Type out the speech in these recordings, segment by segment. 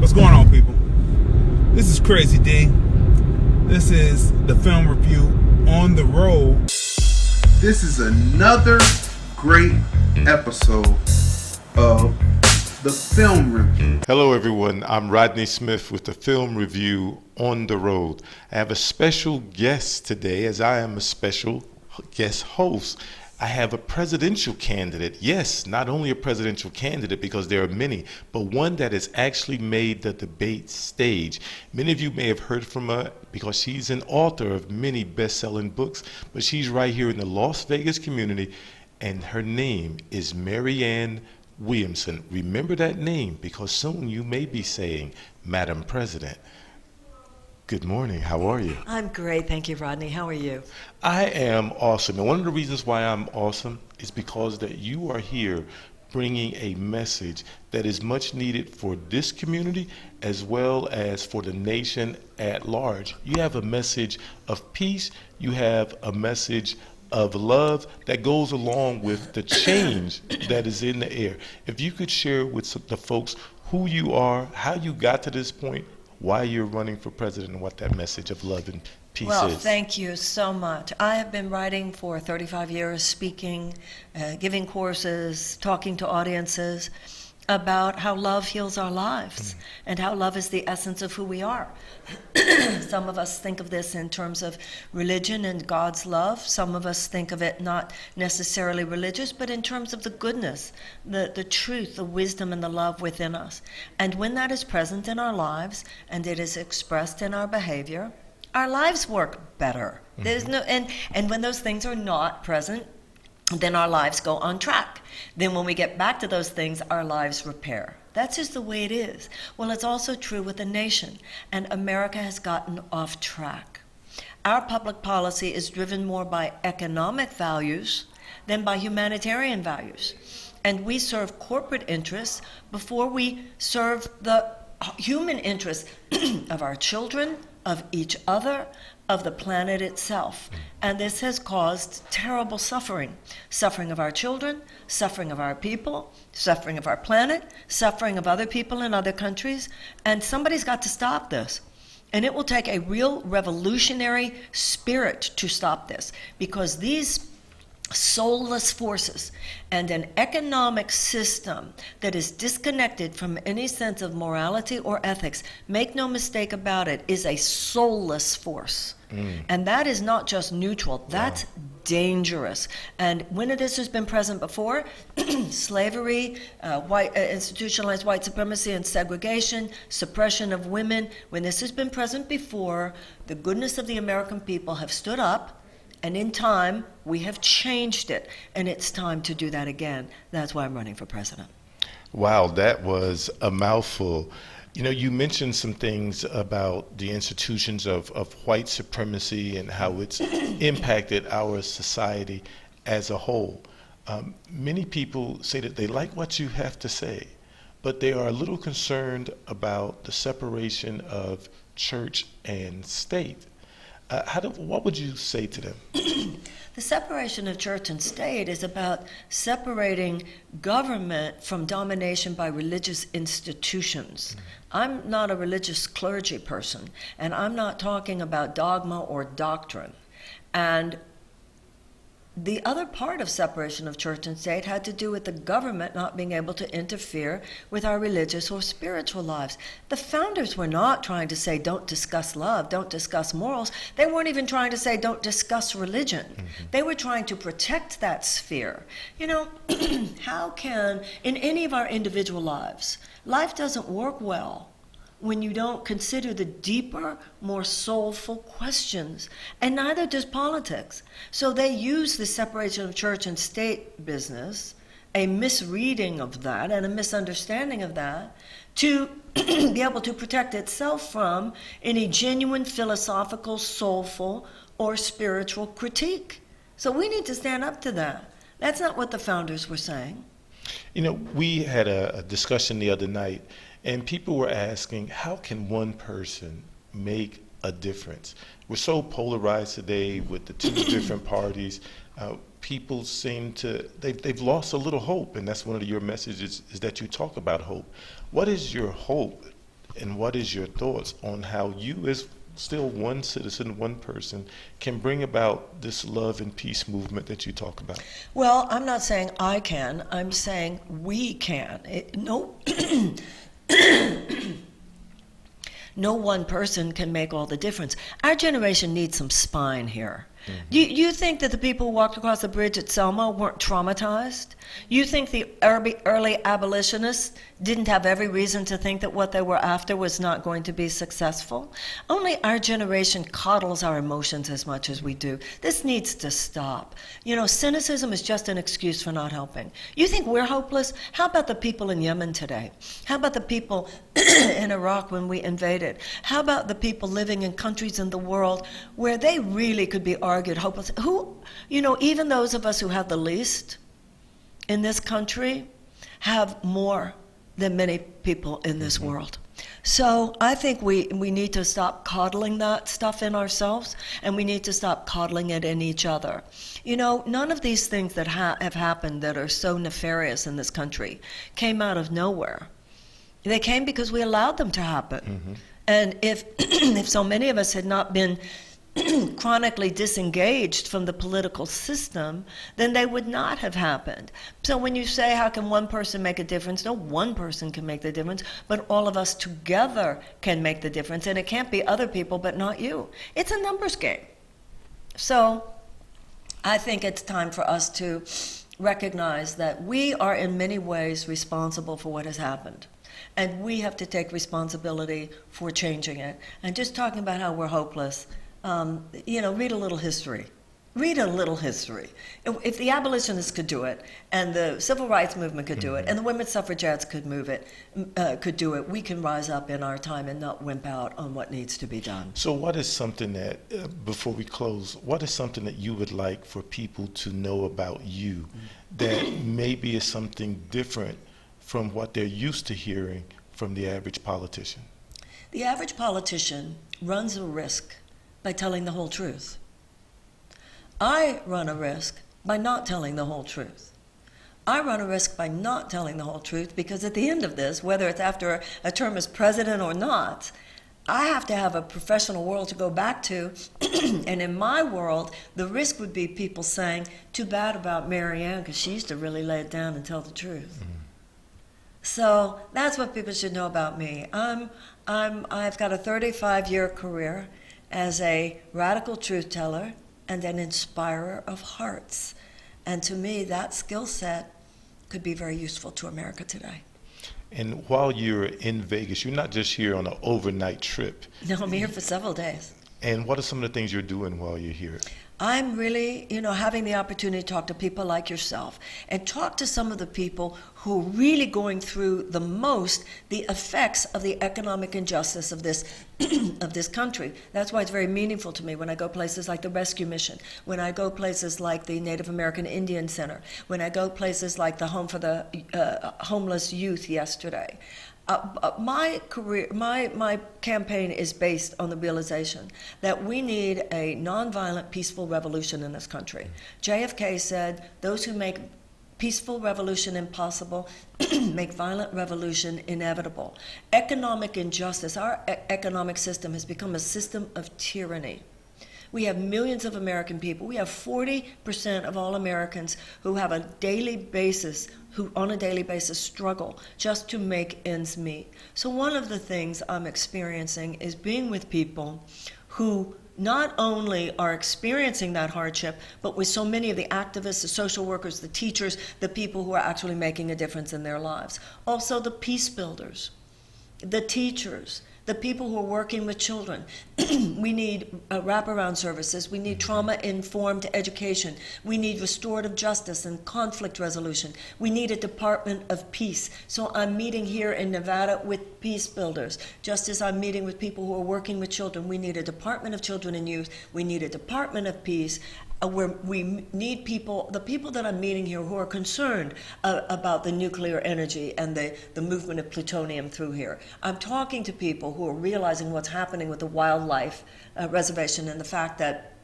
What's going on, people? This is Crazy Dee. This is the film review on the road. This is another great episode of the film review. Hello everyone, I'm Rodney Smith with the film review on the road. I have a special guest today, as I am a special guest host. I have a presidential candidate. Yes, not only a presidential candidate, because there are many, but one that has actually made the debate stage. Many of you may have heard from her because she's an author of many best-selling books, but she's right here in the Las Vegas community, and her name is Marianne Williamson. Remember that name, because soon you may be saying, Madam President. Good morning. How are you? I'm great. Thank you, Rodney. How are you? I am awesome. And one of the reasons why I'm awesome is because that you are here bringing a message that is much needed for this community as well as for the nation at large. You have a message of peace. You have a message of love that goes along with the change that is in the air. If you could share with the folks who you are, how you got to this point, why you're running for president, and what that message of love and peace Well, is. thank you so much. I have been writing for 35 years, speaking, giving courses, talking to audiences about how love heals our lives and how love is the essence of who we are. Some of us think of this in terms of religion and God's love. Some of us think of it not necessarily religious, but in terms of the goodness, the truth, the wisdom, and the love within us. And when that is present in our lives and it is expressed in our behavior, our lives work better. There's no and when those things are not present, then our lives go on track. Then when we get back to those things, our lives repair. That's just the way it is. Well, it's also true with the nation, and America has gotten off track. Our public policy is driven more by economic values than by humanitarian values. And we serve corporate interests before we serve the human interests of our children, of each other, of the planet itself. And this has caused terrible suffering. Suffering of our children, suffering of our people, suffering of our planet, suffering of other people in other countries. And somebody's got to stop this. And it will take a real revolutionary spirit to stop this, because these soulless forces and an economic system that is disconnected from any sense of morality or ethics, make no mistake about it, is a soulless force. And that is not just neutral, that's dangerous. And when this has been present before, slavery, institutionalized white supremacy and segregation, suppression of women, when this has been present before, the goodness of the American people have stood up. And in time, we have changed it, and it's time to do that again. That's why I'm running for president. Wow, that was a mouthful. You know, you mentioned some things about the institutions of white supremacy and how it's impacted our society as a whole. Many people say that they like what you have to say, but they are a little concerned about the separation of church and state. What would you say to them? The separation of church and state is about separating government from domination by religious institutions. I'm not a religious clergy person, and I'm not talking about dogma or doctrine. And the other part of separation of church and state had to do with the government not being able to interfere with our religious or spiritual lives. The founders were not trying to say, don't discuss love, don't discuss morals. They weren't even trying to say, don't discuss religion. They were trying to protect that sphere. You know, how can, in any of our individual lives, life doesn't work well when you don't consider the deeper, more soulful questions. And neither does politics. So they use the separation of church and state business, a misreading of that and a misunderstanding of that, to be able to protect itself from any genuine philosophical, soulful, or spiritual critique. So we need to stand up to that. That's not what the founders were saying. You know, we had a discussion the other night, and people were asking, how can one person make a difference? We're so polarized today with the two different parties. People seem to, they've lost a little hope, and that's one of your messages, is that you talk about hope. What is your hope And what is your thoughts on how you, as still one citizen, one person, can bring about this love and peace movement that you talk about? Well, I'm not saying I can. I'm saying we can. No one person can make all the difference. Our generation needs some spine here. You think that the people who walked across the bridge at Selma weren't traumatized? You think the early abolitionists didn't have every reason to think that what they were after was not going to be successful? Only our generation coddles our emotions as much as we do. This needs to stop. Cynicism is just an excuse for not helping. You think we're hopeless? How about the people in Yemen today? How about the people in Iraq when we invaded? How about the people living in countries in the world where they really could be argued hopeless? Even those of us who have the least in this country have more than many people in this world. So I think we need to stop coddling that stuff in ourselves, and we need to stop coddling it in each other. None of these things that have happened that are so nefarious in this country came out of nowhere. They came because we allowed them to happen. And if so many of us had not been chronically disengaged from the political system, then they would not have happened. So when you say, how can one person make a difference? No one person can make the difference, but all of us together can make the difference. And it can't be other people, but not you. It's a numbers game. So I think it's time for us to recognize that we are in many ways responsible for what has happened. And we have to take responsibility for changing it. And just talking about how we're hopeless, read a little history. Read a little history. If the abolitionists could do it, and the civil rights movement could do it, and the women's suffragettes could do it, we can rise up in our time and not wimp out on what needs to be done. So what is something that, before we close, what is something that you would like for people to know about you that maybe is something different from what they're used to hearing from the average politician? The average politician runs a risk by telling the whole truth. I run a risk by not telling the whole truth. I run a risk by not telling the whole truth because at the end of this, whether it's after a term as president or not, I have to have a professional world to go back to. And in my world, the risk would be people saying, too bad about Marianne because she used to really lay it down and tell the truth. So that's what people should know about me. I've got a 35-year career as a radical truth teller and an inspirer of hearts. And to me, that skill set could be very useful to America today. And while you're in Vegas, you're not just here on an overnight trip. No, I'm here for several days. And what are some of the things you're doing while you're here? I'm really, having the opportunity to talk to people like yourself and talk to some of the people who are really going through the most the effects of the economic injustice of this of this country. That's why it's very meaningful to me when I go places like the Rescue Mission, when I go places like the Native American Indian Center, when I go places like the Home for the Homeless Youth yesterday. My campaign is based on the realization that we need a nonviolent, peaceful revolution in this country. JFK said, those who make peaceful revolution impossible make violent revolution inevitable. Economic injustice, our economic system has become a system of tyranny. We have millions of American people. We have 40% of all Americans who have on a daily basis struggle just to make ends meet. So one of the things I'm experiencing is being with people who not only are experiencing that hardship, but with so many of the activists, the social workers, the teachers, the people who are actually making a difference in their lives. Also the peace builders, the teachers, the people who are working with children. We need wraparound services. We need trauma-informed education. We need restorative justice and conflict resolution. We need a Department of Peace. So I'm meeting here in Nevada with peace builders, just as I'm meeting with people who are working with children. We need a Department of Children and Youth. We need a Department of Peace. Where we need people, the people that I'm meeting here who are concerned about the nuclear energy and the movement of plutonium through here. I'm talking to people who are realizing what's happening with the wildlife reservation and the fact that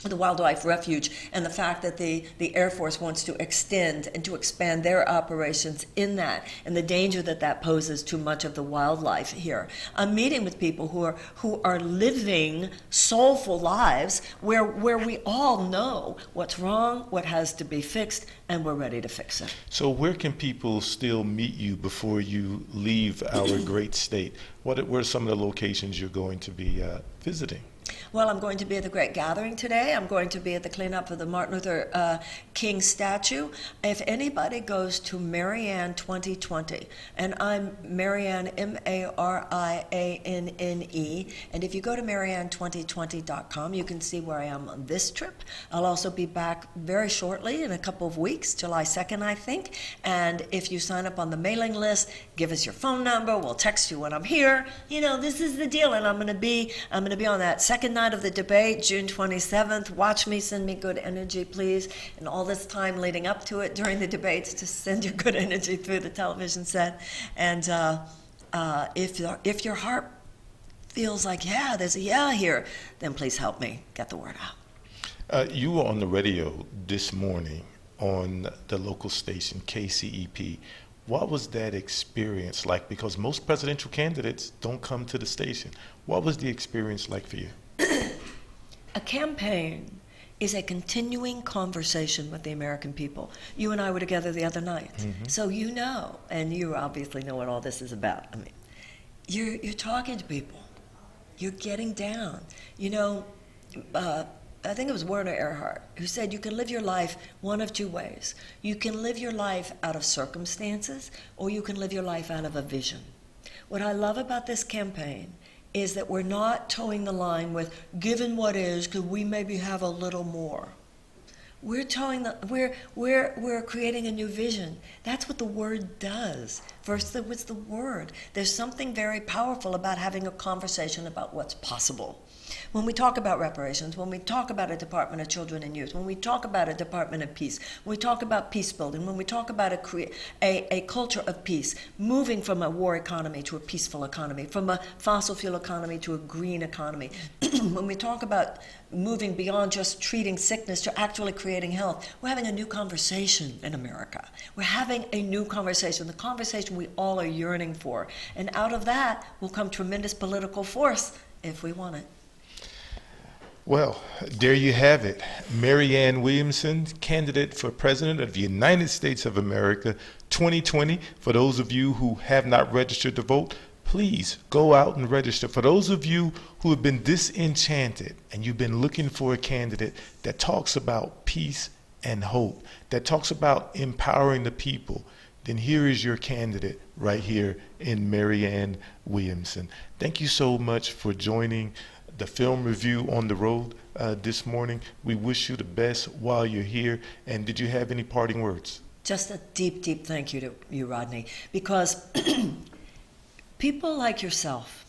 the wildlife refuge, and the fact that the Air Force wants to extend and to expand their operations in that, and the danger that that poses to much of the wildlife here. I'm meeting with people who are living soulful lives where we all know what's wrong, what has to be fixed, and we're ready to fix it. So where can people still meet you before you leave our great state? Where are some of the locations you're going to be visiting? Well, I'm going to be at the Great Gathering today. I'm going to be at the cleanup of the Martin Luther King statue. If anybody goes to Marianne 2020, and I'm Marianne, Marianne, and if you go to marianne2020.com, you can see where I am on this trip. I'll also be back very shortly in a couple of weeks, July 2nd, I think. And if you sign up on the mailing list, give us your phone number. We'll text you when I'm here. You know, this is the deal, and I'm going to be on that second night of the debate, June 27th. Watch me, send me good energy, please. And all this time leading up to it during the debates, just send your good energy through the television set. And if your heart feels like, yeah, there's a yeah here, then please help me get the word out. You were on the radio this morning on the local station, KCEP. What was that experience like? Because most presidential candidates don't come to the station. What was the experience like for you? A campaign is a continuing conversation with the American people. You and I were together the other night. Mm-hmm. So you know, and you obviously know what all this is about. I mean, you're talking to people. You're getting down. You know, I think it was Werner Erhard who said you can live your life one of two ways. You can live your life out of circumstances, or you can live your life out of a vision. What I love about this campaign is that we're not towing the line with given what is, could we maybe have a little more? We're creating a new vision. That's what the word does. First, there was the word. There's something very powerful about having a conversation about what's possible. When we talk about reparations, when we talk about a Department of Children and Youth, when we talk about a Department of Peace, when we talk about peace building, when we talk about a culture of peace, moving from a war economy to a peaceful economy, from a fossil fuel economy to a green economy, when we talk about moving beyond just treating sickness to actually creating health, we're having a new conversation in America. We're having a new conversation, the conversation we all are yearning for. And out of that will come tremendous political force if we want it. Well, there you have it. Marianne Williamson, candidate for President of the United States of America 2020. For those of you who have not registered to vote, please go out and register. For those of you who have been disenchanted and you've been looking for a candidate that talks about peace and hope, that talks about empowering the people, then here is your candidate right here in Marianne Williamson. Thank you so much for joining the film review on the road this morning. We wish you the best while you're here. And did you have any parting words? Just a deep, deep thank you to you, Rodney, because people like yourself,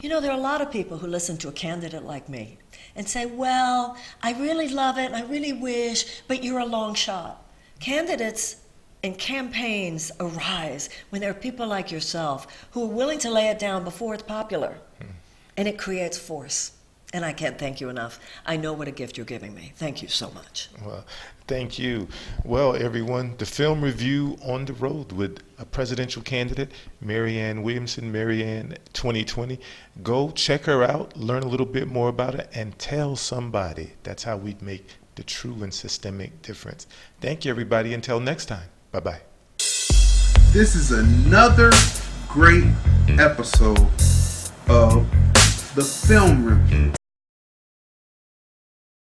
you know, there are a lot of people who listen to a candidate like me and say, well, I really love it and I really wish, but you're a long shot. Candidates and campaigns arise when there are people like yourself who are willing to lay it down before it's popular. And it creates force. And I can't thank you enough. I know what a gift you're giving me. Thank you so much. Well, thank you. Well, everyone, the film review on the road with a presidential candidate, Marianne Williamson, Marianne 2020. Go check her out, learn a little bit more about her, and tell somebody. That's how we make the true and systemic difference. Thank you, everybody. Until next time. Bye-bye. This is another great episode of the film review.